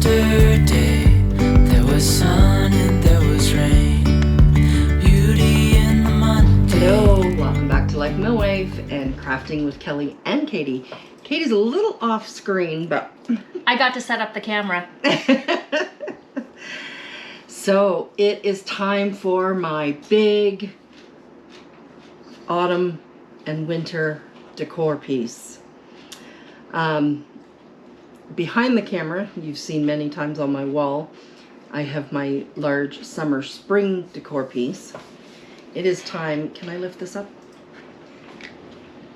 yesterday. There was sun and there was rain. Beauty in the Monday. Hello, welcome back to Life Millwave and Crafting with Kelly and Katie. Katie's a little off screen, but I got to set up the camera. So it is time for my big autumn and winter decor piece. Behind the camera, you've seen many times on my wall, I have my large summer spring decor piece. It is time, can I lift this up?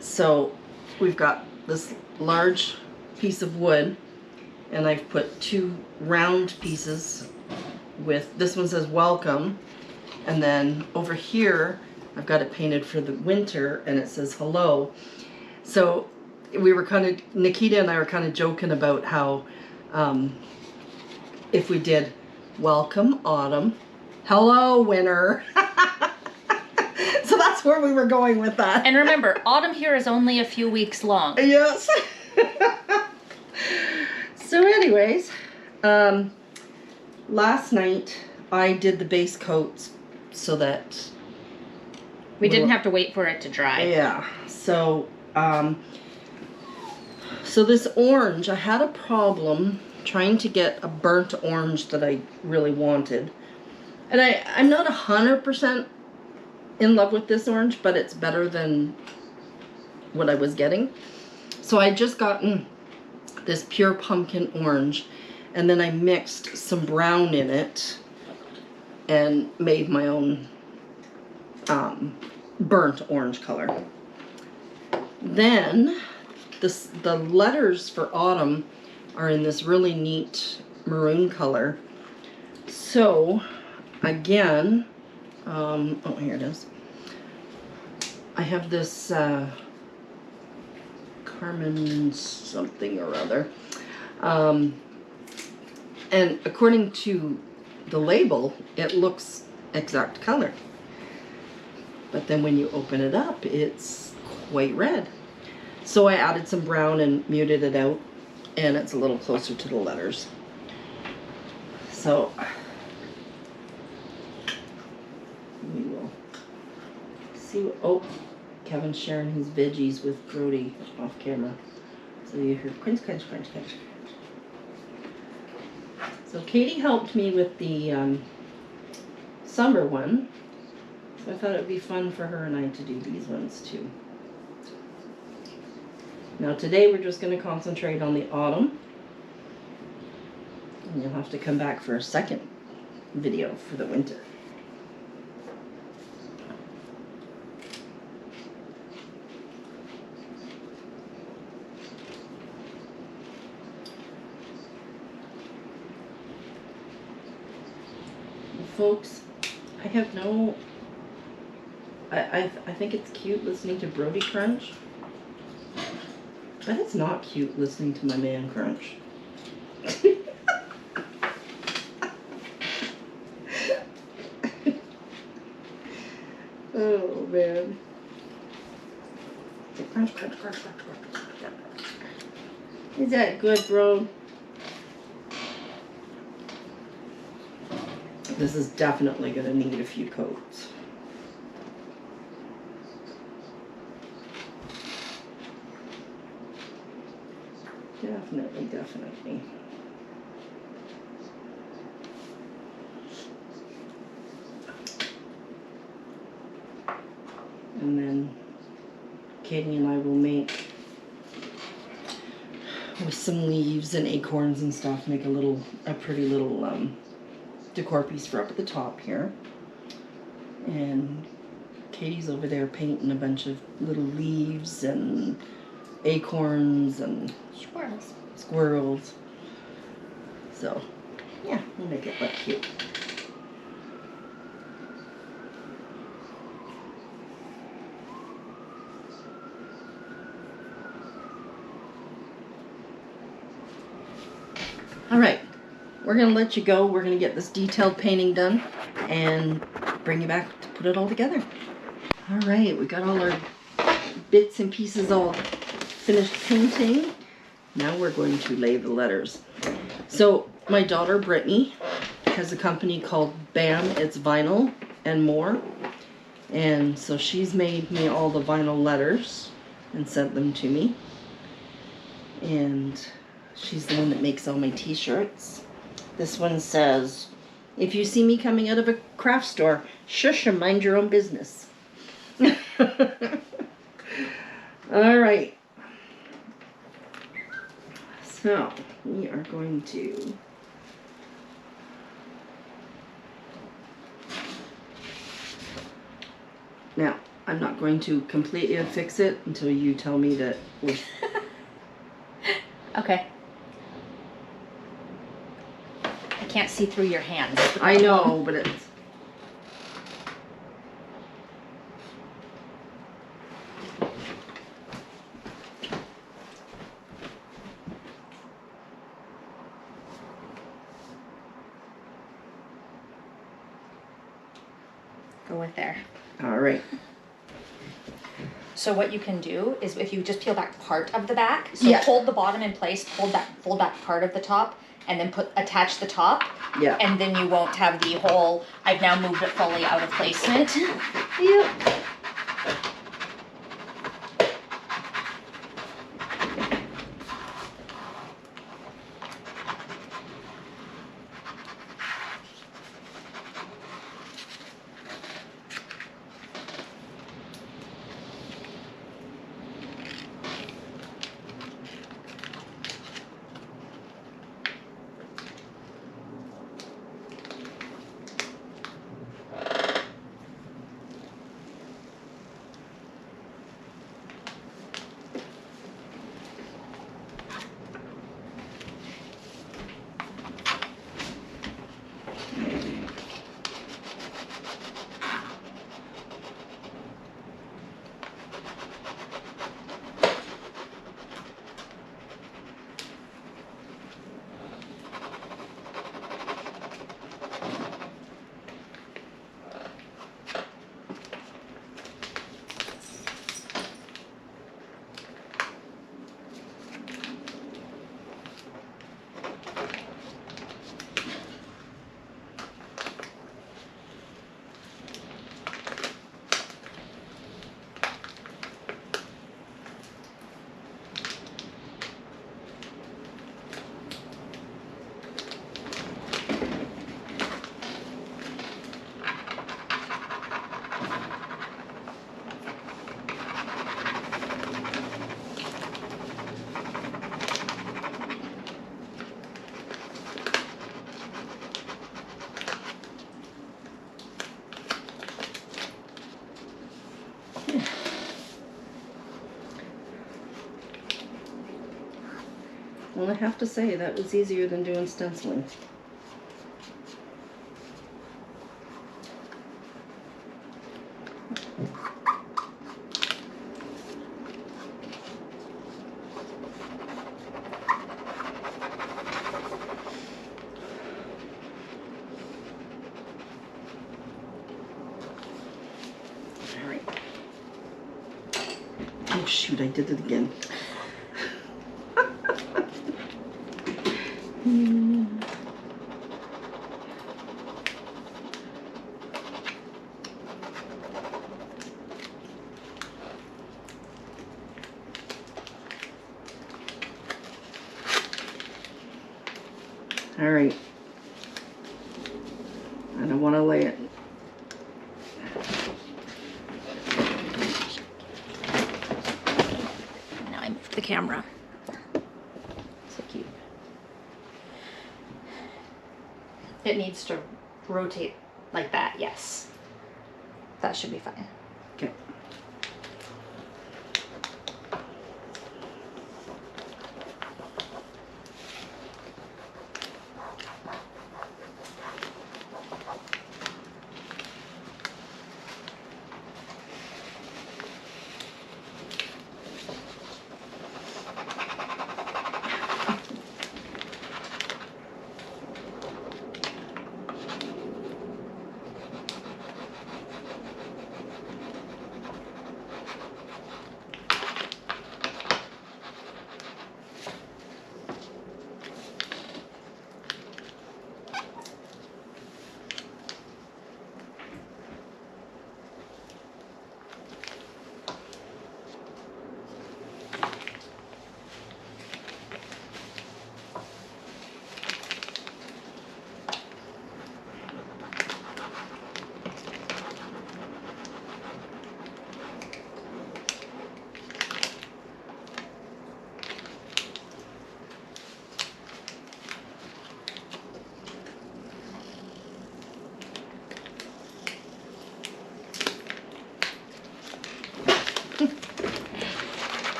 So we've got this large piece of wood and I've put two round pieces with, this one says welcome, and then over here I've got it painted for the winter and it says hello. So we were kind of, Nikita and I were kind of joking about how if we did welcome autumn, hello winter. So that's where we were going with that. And remember, autumn here is only a few weeks long. Yes. So anyways, last night I did the base coats so that we didn't have to wait for it to dry. Yeah. So so this orange, I had a problem trying to get a burnt orange that I really wanted. And I'm not 100% in love with this orange, but it's better than what I was getting. So I just gotten this pure pumpkin orange, and then I mixed some brown in it and made my own burnt orange color. Then the letters for autumn are in this really neat maroon color. So again, oh, here it is. I have this Carmen something or other. And according to the label, it looks exact color. But then when you open it up, it's quite red. So I added some brown and muted it out, and it's a little closer to the letters. So we will see what, oh, Kevin's sharing his veggies with Brody off camera. So you hear crunch, crunch, crunch, crunch. So Katie helped me with the summer one. So I thought it would be fun for her and I to do these ones too. Now today we're just going to concentrate on the autumn. And you'll have to come back for a second video for the winter. Folks, I have no, I think it's cute listening to Brody crunch, but it's not cute listening to my man crunch. Oh man. Crunch, crunch, crunch, crunch, crunch. Is that good, bro? This is definitely going to need a few coats. Definitely, definitely. And then Katie and I will make, with some leaves and acorns and stuff, make a pretty little decor piece for up at the top here. And Katie's over there painting a bunch of little leaves and acorns and squirrels. So yeah, we'll make it look cute. All right, we're gonna let you go. We're gonna get this detailed painting done and bring you back to put it all together. All right, we got all our bits and pieces all finished painting. Now we're going to lay the letters. So my daughter Brittany has a company called BAM, It's Vinyl and More. And so she's made me all the vinyl letters and sent them to me. And she's the one that makes all my t-shirts. This one says, if you see me coming out of a craft store, shush and mind your own business. All right. So we are going to now, I'm not going to completely fix it until you tell me that we're... Okay. I can't see through your hands. I know, but it's... Go with there. All right. So what you can do is if you just peel back part of the back, so Yeah. hold the bottom in place, fold back part of the top, and then attach the top. Yeah. And then you won't have the whole, I've now moved it fully out of placement. Yep. Well, I have to say, that was easier than doing stenciling. All right. Oh, shoot, I did it again. All right. And I want to lay it. Now I moved the camera. So cute. It needs to rotate like that, yes. That should be fine. Okay.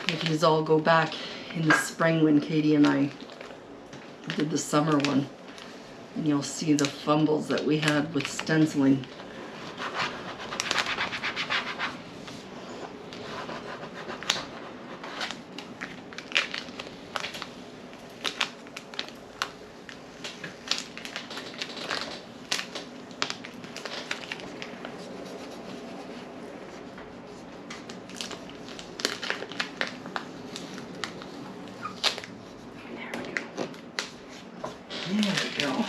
If you all go back in the spring when Katie and I did the summer one, and you'll see the fumbles that we had with stenciling. There we go.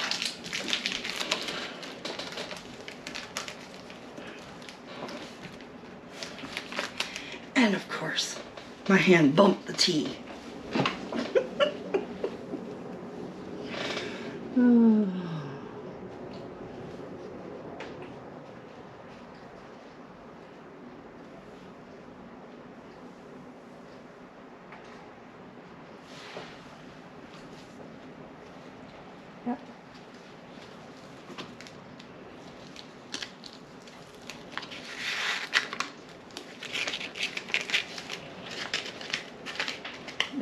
And of course, my hand bumped the tea. Yep.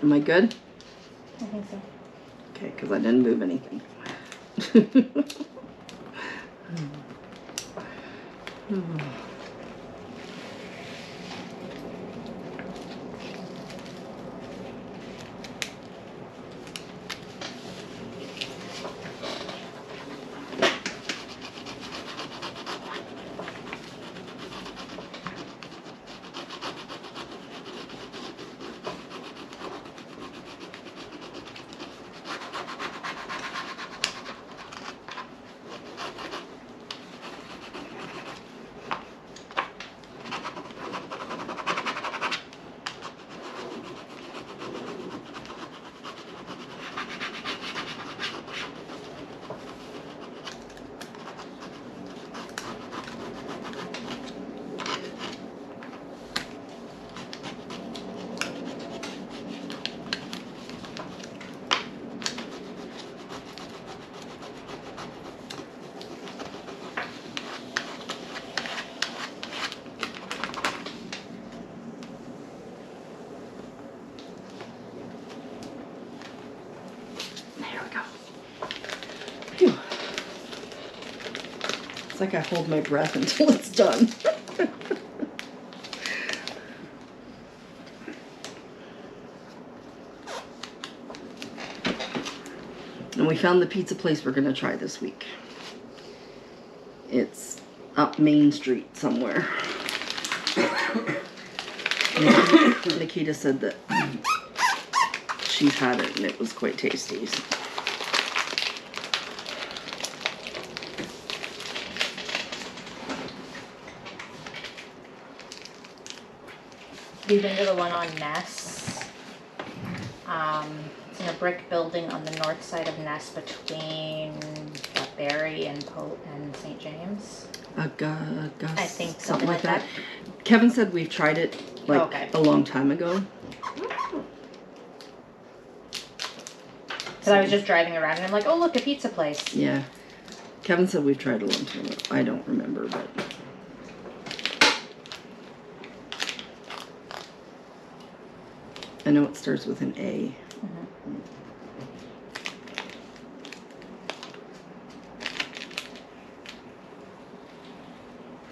Am I good? I think so. Okay, because I didn't move anything. Phew. It's like I hold my breath until it's done. And we found the pizza place we're going to try this week. It's up Main Street somewhere. Nikita said that she's had it and it was quite tasty. So. We've been to the one on Ness. It's in a brick building on the north side of Ness between Barrie and St. James. Gus, I think something like that. Kevin said we've tried it a long time ago. Because I was just driving around and I'm like, oh look, a pizza place. Yeah. Kevin said we've tried it a long time ago. I don't remember, but... I know it starts with an A. Mm-hmm.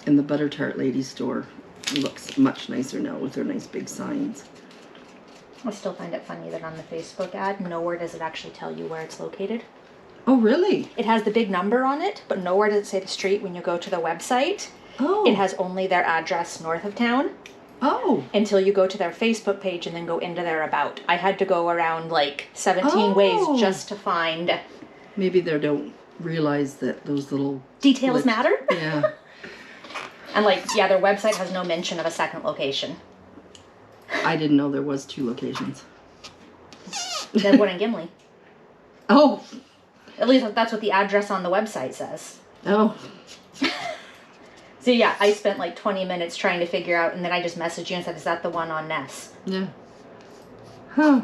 And the Butter Tart Lady store looks much nicer now with their nice big signs. I still find it funny that on the Facebook ad, nowhere does it actually tell you where it's located. Oh, really? It has the big number on it, but nowhere does it say the street when you go to the website. Oh. It has only their address north of town. Oh. Until you go to their Facebook page and then go into their about. I had to go around like 17 ways just to find... Maybe they don't realize that those little... Details matter? Yeah. And like, yeah, their website has no mention of a second location. I didn't know there was 2 locations. There's one in Gimli. Oh. At least that's what the address on the website says. Oh. So yeah, I spent like 20 minutes trying to figure out, and then I just messaged you and said, is that the one on Ness? Yeah. Huh.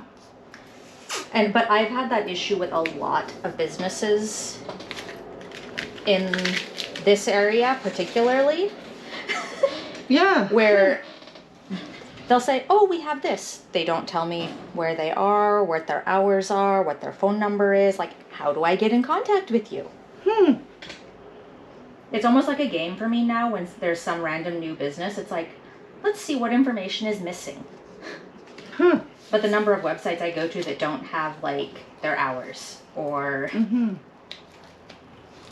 But I've had that issue with a lot of businesses in this area particularly. Yeah. Where they'll say, oh, we have this. They don't tell me where they are, what their hours are, what their phone number is. Like, how do I get in contact with you? It's almost like a game for me now when there's some random new business. It's like, let's see what information is missing. But the number of websites I go to that don't have, like, their hours or...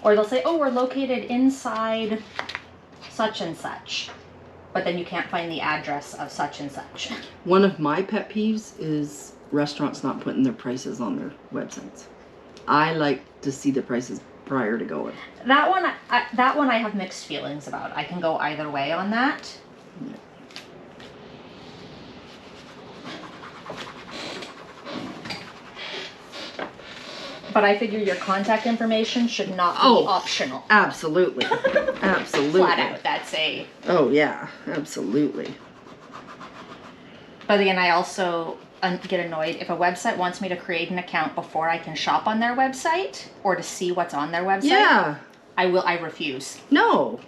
Or they'll say, oh, we're located inside such and such. But then you can't find the address of such and such. One of my pet peeves is restaurants not putting their prices on their websites. I like to see the prices prior to going. That one I have mixed feelings about. I can go either way on that. Yeah. But I figure your contact information should not be optional. Absolutely. Absolutely. Flat out, that's a... Oh, yeah. Absolutely. But again, I also get annoyed if a website wants me to create an account before I can shop on their website or to see what's on their website. Yeah. I refuse. No.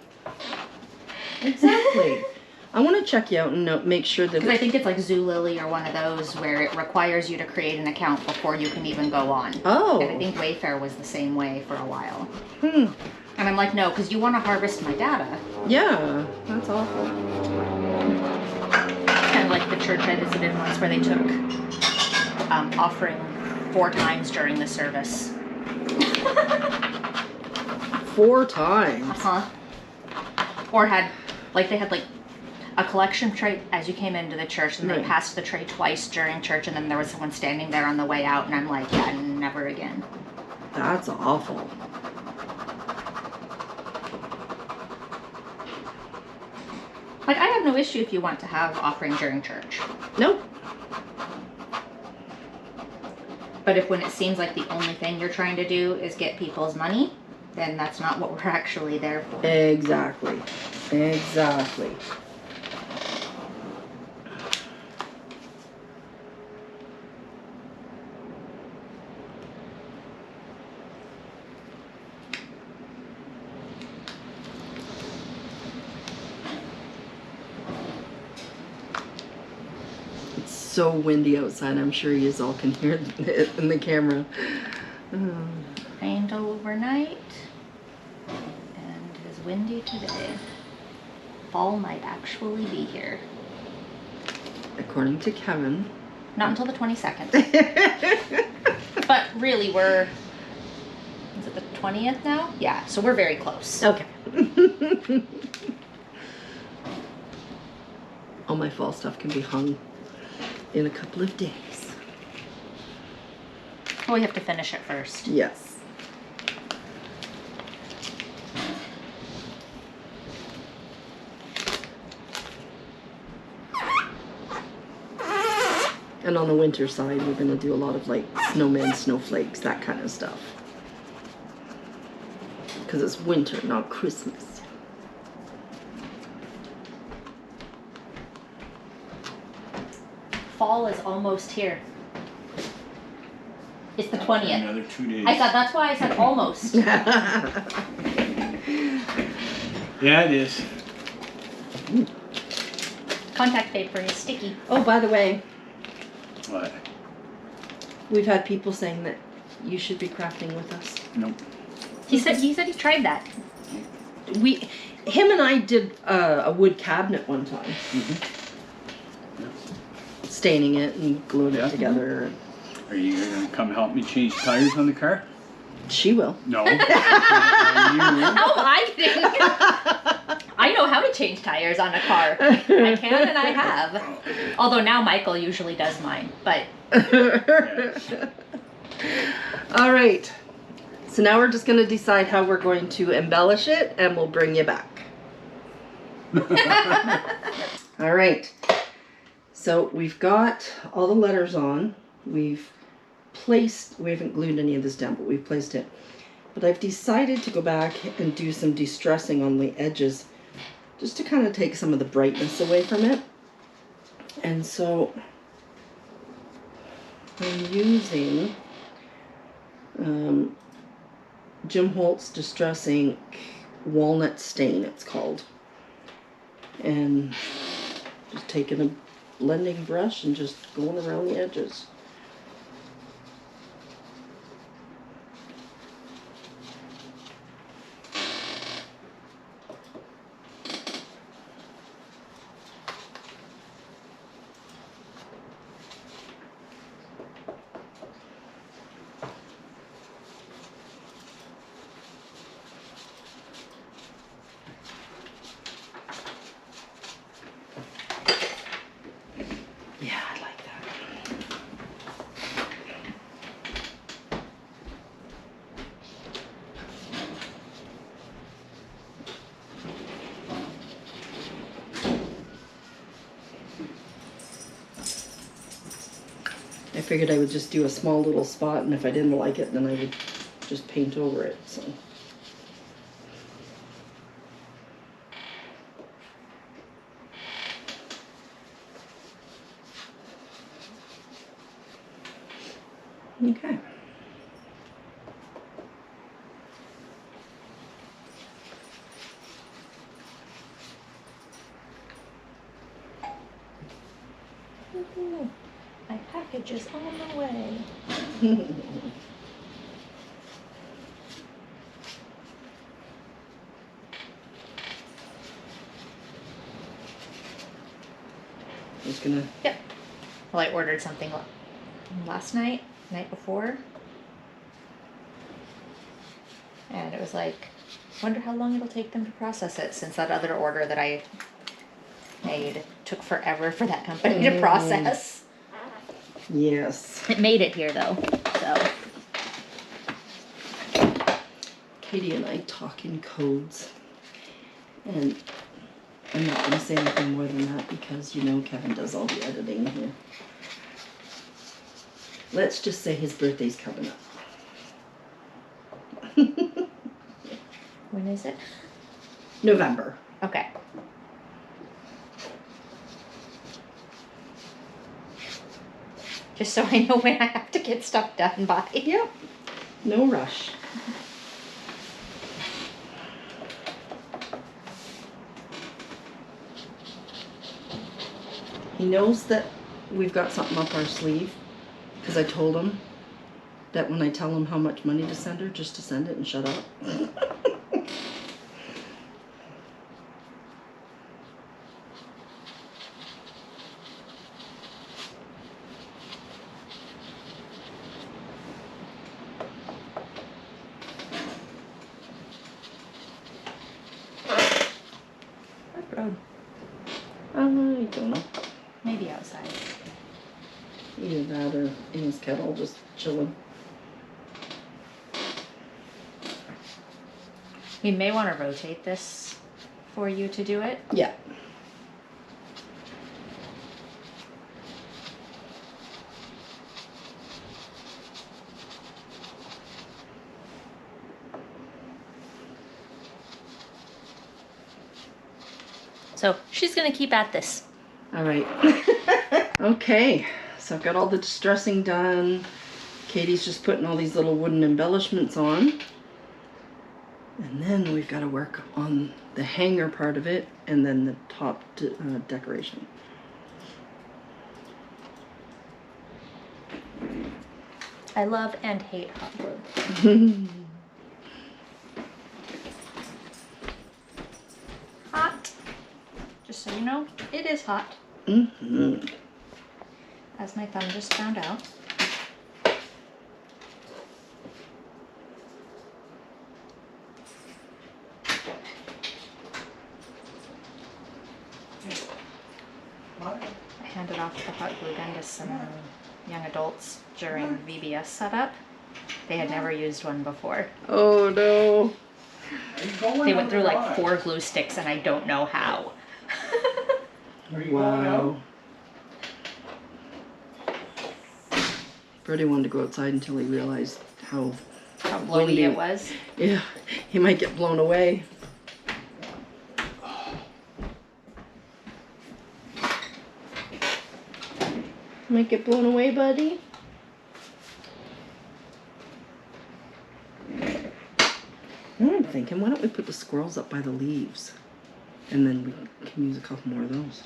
Exactly. I want to check you out and make sure that... Because I think it's like Zulily or one of those where it requires you to create an account before you can even go on. Oh. And I think Wayfair was the same way for a while. And I'm like, no, because you want to harvest my data. Yeah, that's awful. Kind of like the church I visited once where they took offering 4 times during the service. 4 times? Uh-huh. Or they had a collection tray as you came into the church, and they passed the tray twice during church, and then there was someone standing there on the way out, and I'm like, yeah, never again. That's awful. Like, I have no issue if you want to have offering during church. Nope. But if when it seems like the only thing you're trying to do is get people's money, then that's not what we're actually there for. Exactly. Exactly. So windy outside. I'm sure you all can hear it in the camera. Rained overnight, and it is windy today. Fall might actually be here. According to Kevin. Not until the 22nd. But really, is it the 20th now? Yeah, so we're very close. Okay. All my fall stuff can be hung in a couple of days. Well, we have to finish it first. Yes. And on the winter side, we're going to do a lot of like snowmen, snowflakes, that kind of stuff. Because it's winter, not Christmas. Fall is almost here. It's the 20th. Another 2 days. That's why I said almost. Yeah, it is. Contact paper is sticky. Oh, by the way, What? we've had people saying that you should be crafting with us. Nope. He said he tried that. Him and I did a wood cabinet one time. Staining it and gluing it together. Are you gonna come help me change tires on the car? She will. No. Oh, I think. I know how to change tires on a car. I can and I have. Although now Michael usually does mine, but. All right. So now we're just going to decide how we're going to embellish it, and we'll bring you back. All right. So we've got all the letters on. We haven't glued any of this down, but we've placed it. But I've decided to go back and do some de-stressing on the edges, just to kind of take some of the brightness away from it. And so I'm using Jim Holt's Distress Ink Walnut Stain, it's called. And just taking a blending brush and just going around the edges. Yeah, I like that. I figured I would just do a small little spot, and if I didn't like it, then I would just paint over it, so. Okay. My package is on the way. Just gonna. Yep. Well, I ordered something last night before. And it was like, wonder how long it'll take them to process it, since that other order that I made took forever for that company to process. Yes. It made it here though, so. Katie and I talk in codes. And I'm not going to say anything more than that because you know Kevin does all the editing here. Let's just say his birthday's coming up. When is it? November. Okay. Just so I know when I have to get stuff done by. Yep. No rush. He knows that we've got something up our sleeve because I told him that when I tell him how much money to send her, just to send it and shut up. What road? I don't know. Maybe outside. Either that or in his kettle, just chilling. We may want to rotate this for you to do it. Yeah. So she's going to keep at this. All right. Okay, so I've got all the distressing done. Katie's just putting all these little wooden embellishments on. And then we've got to work on the hanger part of it and then the top decoration. I love and hate hot glue. Hot. Just so you know, it is hot. Mm-hmm. As my thumb just found out. I handed off the hot glue gun to some young adults during VBS setup. They had never used one before. Oh no. They went through like 4 glue sticks and I don't know how. Wow. Brody wanted to go outside until he realized how Blowy it was. Yeah, he might get blown away. Might get blown away, buddy. I'm thinking, why don't we put the squirrels up by the leaves? And then we can use a couple more of those.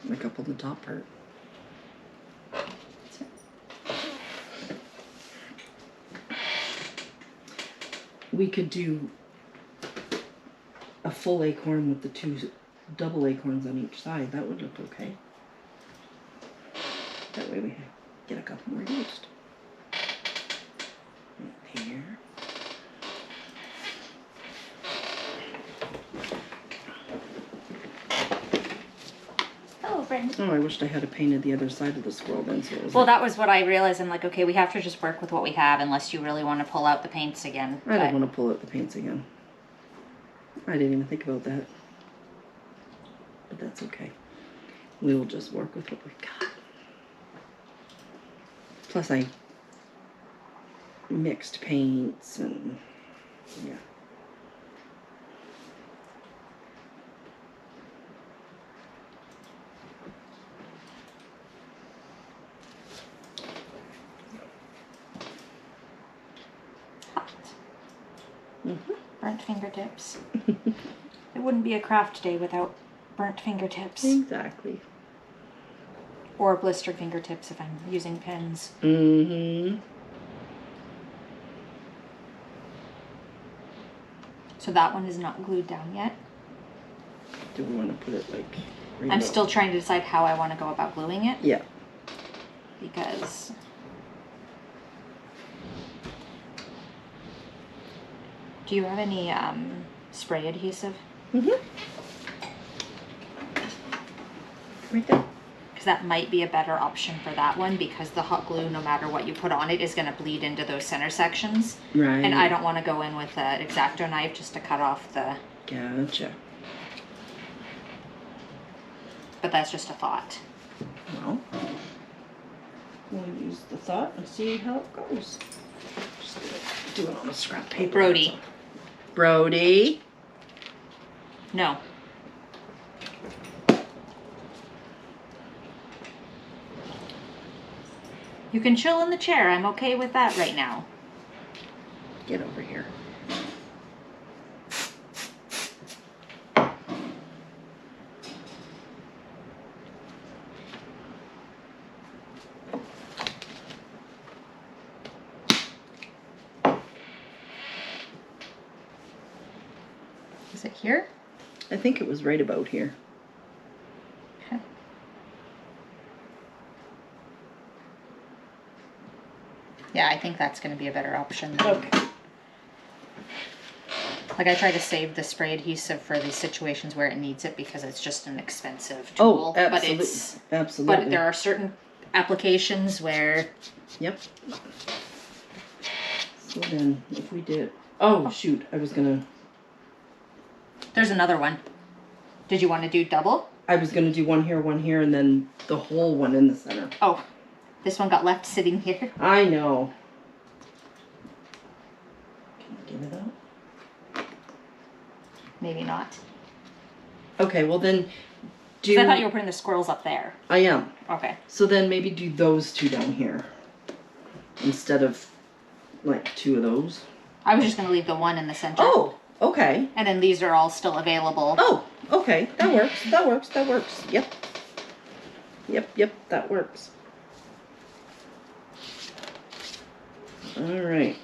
Like up on the top part. We could do a full acorn with the 2 double acorns on each side. That would look okay. That way we get a couple more used. Here. Oh, friend. Oh, I wished I had painted the other side of the squirrel then, so it was Well, like, that was what I realized. I'm like, okay, we have to just work with what we have unless you really want to pull out the paints again. I don't want to pull out the paints again. I didn't even think about that. But that's okay. We will just work with what we've got. Plus I mixed paints and yeah. Mm-hmm. Burnt fingertips. It wouldn't be a craft day without burnt fingertips. Exactly. Or blistered fingertips if I'm using pens. Mm-hmm. So that one is not glued down yet. Do we want to put it like right I'm up? still trying to decide how I want to go about gluing it. Yeah. Because do you have any spray adhesive? Mm-hmm. Right there. Because that might be a better option for that one, because the hot glue, no matter what you put on it, is going to bleed into those center sections. Right. And I don't want to go in with an X-Acto knife just to cut off the... Gotcha. But that's just a thought. Well, we'll use the thought and see how it goes. Just do it on a scrap paper. Brody. Brody. No. You can chill in the chair. I'm okay with that right now. Get over here. Is it here? I think it was right about here. Okay. Yeah, I think that's going to be a better option. Okay. Like, I try to save the spray adhesive for the situations where it needs it because it's just an expensive tool. Oh, absolutely. But it's Absolutely. but there are certain applications where Yep. So then, if we did... Oh, shoot. I was gonna... there's another one. Did you want to do double? I was gonna do one here, and then the whole one in the center. Oh, this one got left sitting here. I know. Can I get it out? Maybe not. Okay, well then... 'Cause I thought you were putting the squirrels up there. I am. Okay. So then maybe do those 2 down here. Instead of, like, 2 of those. I was just going to leave the one in the center. Oh, okay. And then these are all still available. Oh, okay. That works. That works. That works. Yep. Yep, that works. All right.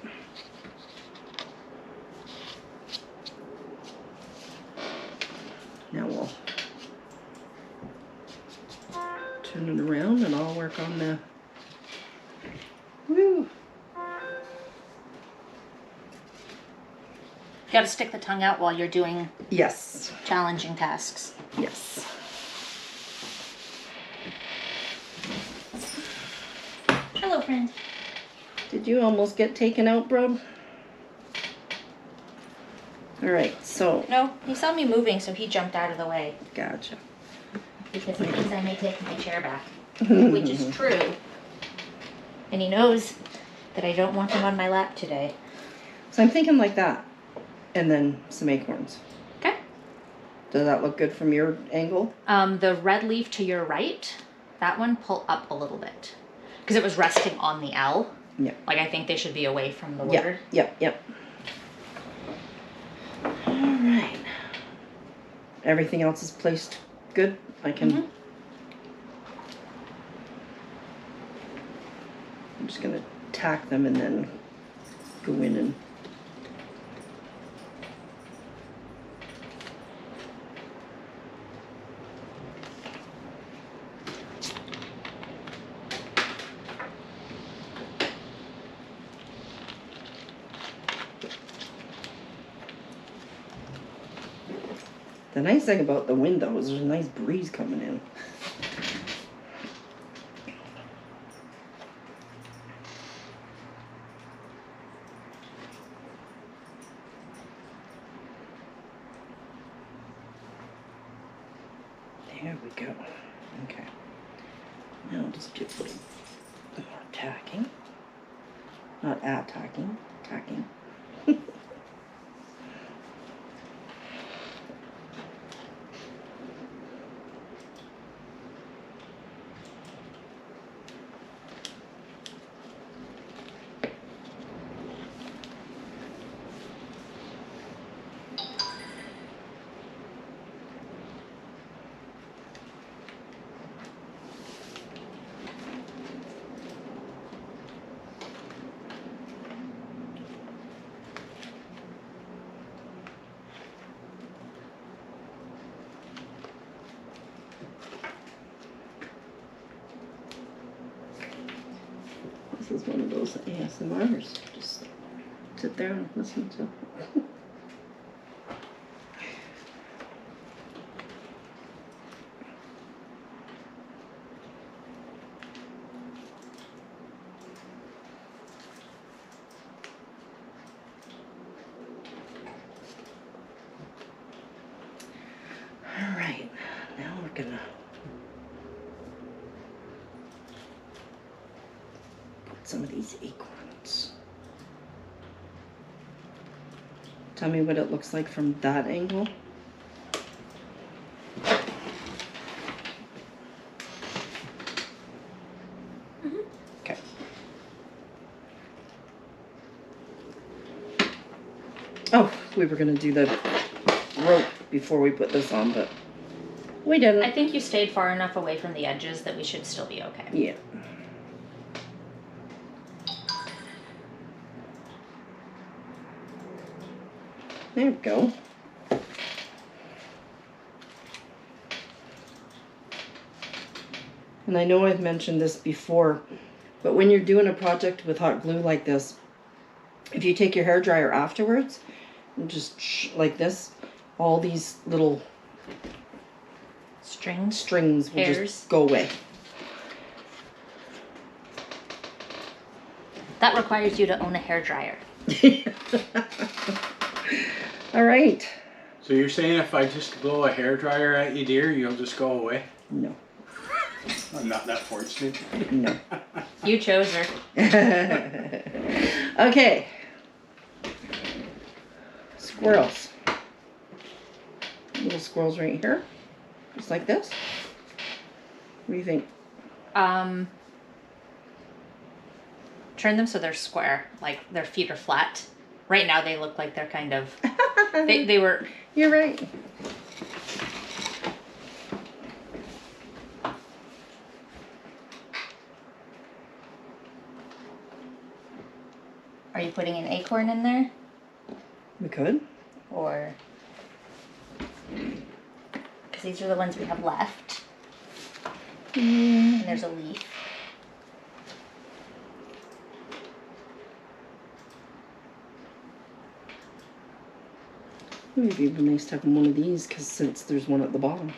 Now we'll turn it around and I'll work on the... Woo! You got to stick the tongue out while you're doing Yes. challenging tasks. Yes. Hello, friend. Did you almost get taken out, bro? All right, so... No, he saw me moving, so he jumped out of the way. Gotcha. Because he thinks I may take my chair back. Which is true. And he knows that I don't want him on my lap today. So I'm thinking like that. And then some acorns. Okay. Does that look good from your angle? The red leaf to your right, that one, pull up a little bit. Because it was resting on the L. Yeah. Like, I think they should be away from the water. Yep. All right. Everything else is placed good? I can I'm just gonna tack them and then go in and the nice thing about the window is there's a nice breeze coming in. There we go. Okay. Now I'll just do a little more tacking. Not attacking, tacking. This is one of those ASMRs. Just sit there and listen to. All right, now we're gonna some of these acorns. Tell me what it looks like from that angle. Okay. Oh, we were gonna do the rope before we put this on, but we didn't. I think you stayed far enough away from the edges that we should still be okay. Yeah. There we go. And I know I've mentioned this before, but when you're doing a project with hot glue like this, if you take your hairdryer afterwards, and just like this, all these little strings will just go away. That requires you to own a hairdryer. All right. So you're saying if I just blow a hairdryer at you, dear, you'll just go away? No. I'm not that fortunate. No. You chose her. Okay. Squirrels. Little squirrels right here. Just like this. What do you think? Turn them so they're square, like their feet are flat. Right now they look like they're kind of, they were. You're right. Are you putting an acorn in there? We could. Or, because these are the ones we have left. And there's a leaf. Maybe it'd be nice to have one of these, because since there's one at the bottom.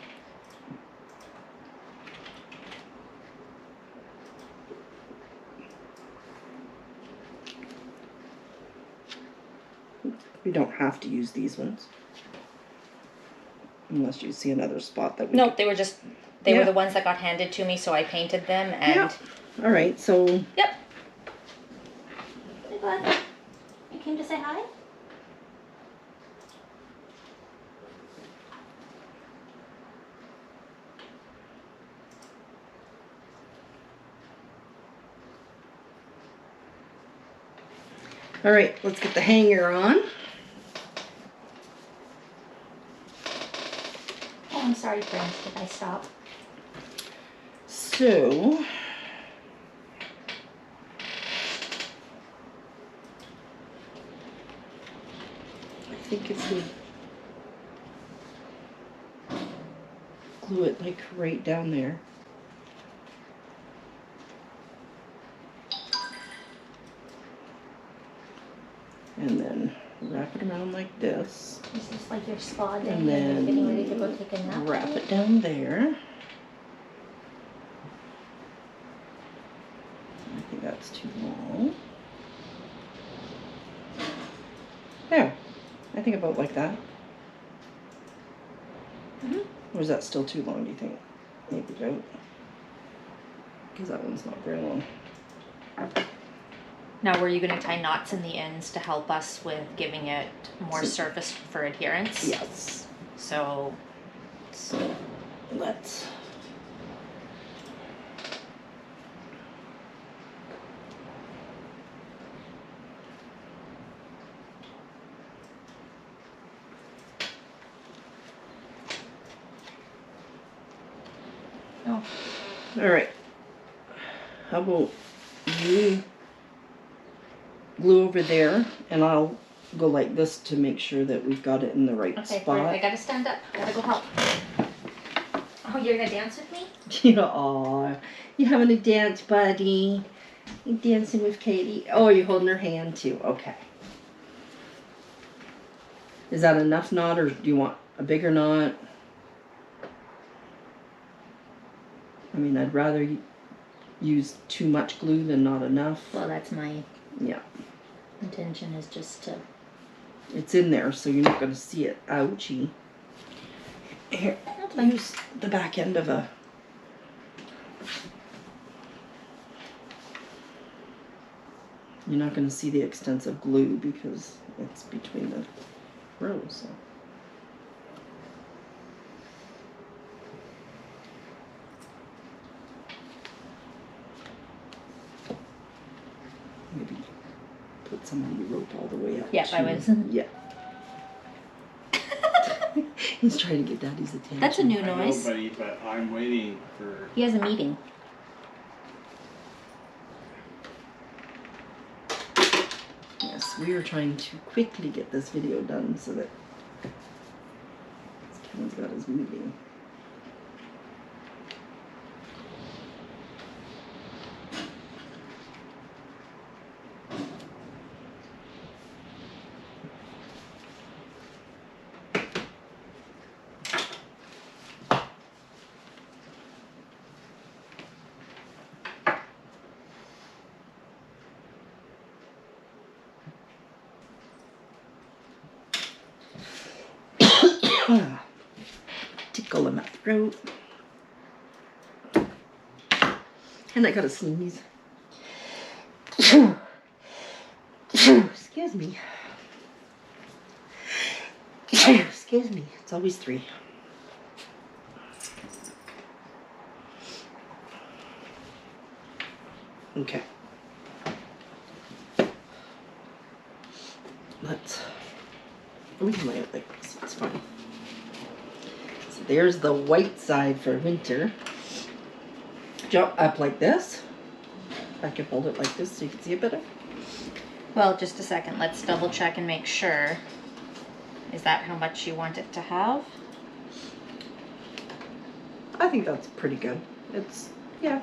We don't have to use these ones. Unless you see another spot that we No, could... they were just, they were the ones that got handed to me, so I painted them and... Yeah. All right, so... Yep. Hey, bud. You came to say hi? All right, let's get the hanger on. Oh, I'm sorry, friends. Did I stop? So... think if we glue it like right down there. And then wrap it around like this. Is this like your spa day? And then You're getting ready to go take a nap? wrap it down there. I think that's too long. There. I think about like that. Or is that still too long, do you think? Maybe don't. Because that one's not very long. Now, were you going to tie knots in the ends to help us with giving it more surface for adherence? Yes. So Let's. Oh. All right. How about you glue over there, and I'll go like this to make sure that we've got it in the right Okay, spot. I gotta stand up. I gotta go help. Oh, you're gonna dance with me? Yeah, aw, you having a dance, buddy? You dancing with Katie? Oh, you're holding her hand too. Okay. Is that enough knot, or do you want a bigger knot? I mean, I'd rather use too much glue than not enough. Well, that's my Yeah, intention, is just to. it's in there, so you're not going to see it. Ouchie. Here, use the back end of a. You're not going to see the extensive glue because it's between the rows. So. Maybe put some of your rope all the way up. Yeah, I too. was. Yeah. He's trying to get Daddy's attention. That's a new I know, noise. buddy, but I'm waiting for. He has a meeting. Yes, we are trying to quickly get this video done so that Kevin's got his meeting. Tickle in my throat. And I gotta sneeze. Excuse me. Excuse me. It's always 3. Okay. We can lay it like this. It's fine. So there's the white side for winter. Jump up like this. I can hold it like this so you can see it better. Well, just a second. Let's double check and make sure. Is that how much you want it to have? I think that's pretty good. It's, yeah.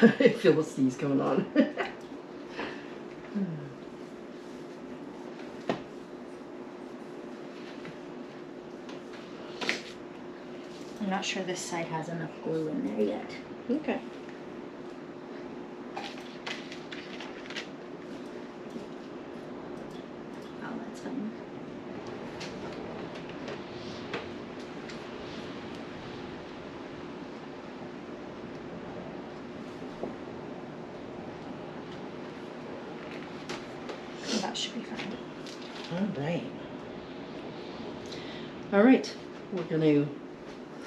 I feel a sneeze going on. I'm not sure this side has enough glue in there yet. Okay. Oh, that's fine. That should be fine. All right. All right. We're going to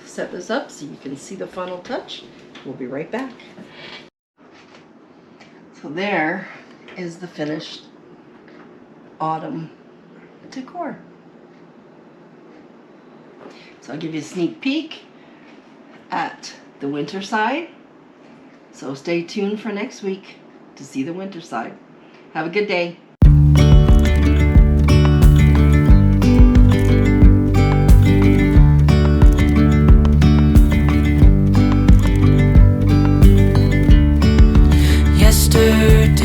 set this up so you can see the final touch. We'll be right back. So there is the finished autumn decor. So I'll give you a sneak peek at the winter side. So stay tuned for next week to see the winter side. Have a good day. Yesterday